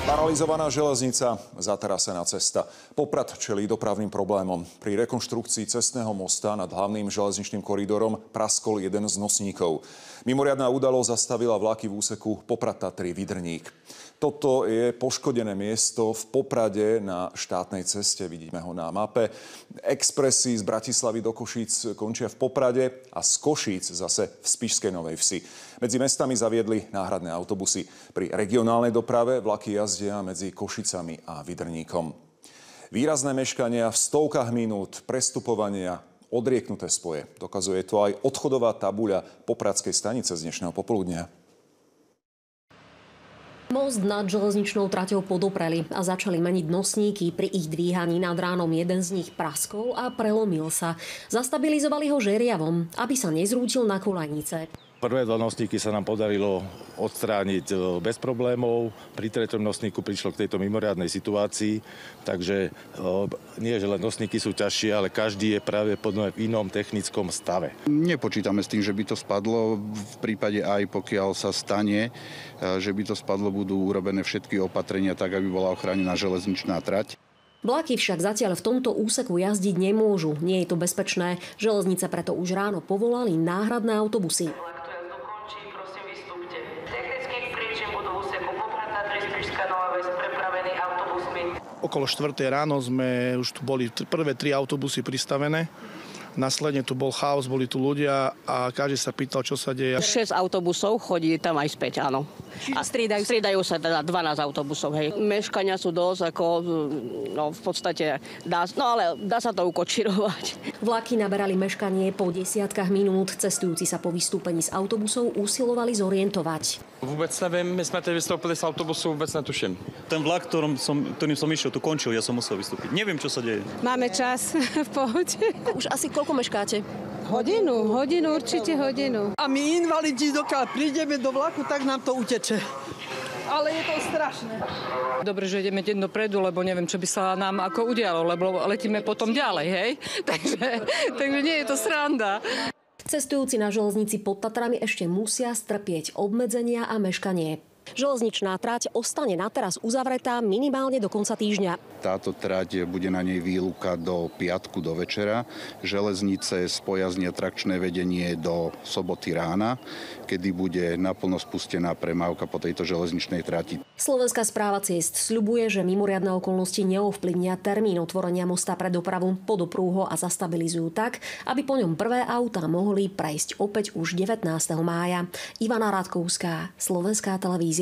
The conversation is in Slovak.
Paralizovaná železnica, zatarasená cesta. Poprad čelí dopravným problémom. Pri rekonštrukcii cestného mosta nad hlavným železničným koridorom praskol jeden z nosníkov. Mimoriadna udalosť zastavila vlaky v úseku Poprad-Tatry-Vydrník. Toto je poškodené miesto v Poprade na štátnej ceste. Vidíme ho na mape. Expresy z Bratislavy do Košíc končia v Poprade a z Košíc zase v Spišskej Novej Vsi. Medzi mestami zaviedli náhradné autobusy. Pri regionálnej doprave vlaky jazdia medzi Košicami a Vydrníkom. Výrazné meškania v stovkách minút, prestupovania, odrieknuté spoje. Dokazuje to aj odchodová tabuľa popradskej stanice z dnešného popoludnia. Most nad železničnou traťou podopreli a začali meniť nosníky. Pri ich dvíhaní nad ránom jeden z nich praskol a prelomil sa. Zastabilizovali ho žeriavom, aby sa nezrútil na koľajnice. Prvé dva nosníky sa nám podarilo odstrániť bez problémov. Pri treťom nosníku prišlo k tejto mimoriadnej situácii. Takže nie, že len nosníky sú ťažšie, ale každý je pravdepodobne v inom technickom stave. Nepočítame s tým, že by to spadlo. V prípade aj pokiaľ sa stane, že by to spadlo, budú urobené všetky opatrenia tak, aby bola ochránená železničná trať. Vlaky však zatiaľ v tomto úseku jazdiť nemôžu. Nie je to bezpečné. Železnice preto už ráno povolali náhradné autobusy. Okolo 4. ráno sme už tu boli prvé 3 autobusy pristavené. Následne tu bol chaos, boli tu ľudia a každý sa pýtal, čo sa deje. 6 autobusov chodí tam aj späť, áno. A striedajú sa teda 12 autobusov, hej. Meškania sú dosť, v podstate dá sa to ukočirovať. Vlaky naberali meškanie po desiatkách minút. Cestujúci sa po vystúpení z autobusov usilovali zorientovať. Vôbec neviem, my sme tedy vystúpili z autobusu, vôbec netuším. Ten vlak, ktorým som išiel, tu končil, ja som musel vystúpiť. Neviem, čo sa deje. Máme čas, v pohode. Už asi koľko meškáte? Hodinu, určite hodinu. A my invalidi, dokiaľ prídeme do vlaku, tak nám to uteče. Ale je to strašné. Dobre, že ideme deň dopredu, lebo neviem, čo by sa nám ako udialo, lebo letíme potom ďalej, hej? Takže nie je to sranda. Cestujúci na železnici pod Tatrami ešte musia strpieť obmedzenia a meškanie. Železničná trať ostane na teraz uzavretá minimálne do konca týždňa. Táto trať bude na nej výluka do piatku do večera. Železnice spojaznia trakčné vedenie do soboty rána, kedy bude naplno spustená premávka po tejto železničnej trati. Slovenská správa ciest sľubuje, že mimoriadne okolnosti neovplyvnia termín otvorenia mosta pre dopravu. Podoprú ho a zastabilizujú tak, aby po ňom prvé autá mohli prejsť opäť už 19. mája. Ivana Rádkovská, Slovenská televízia.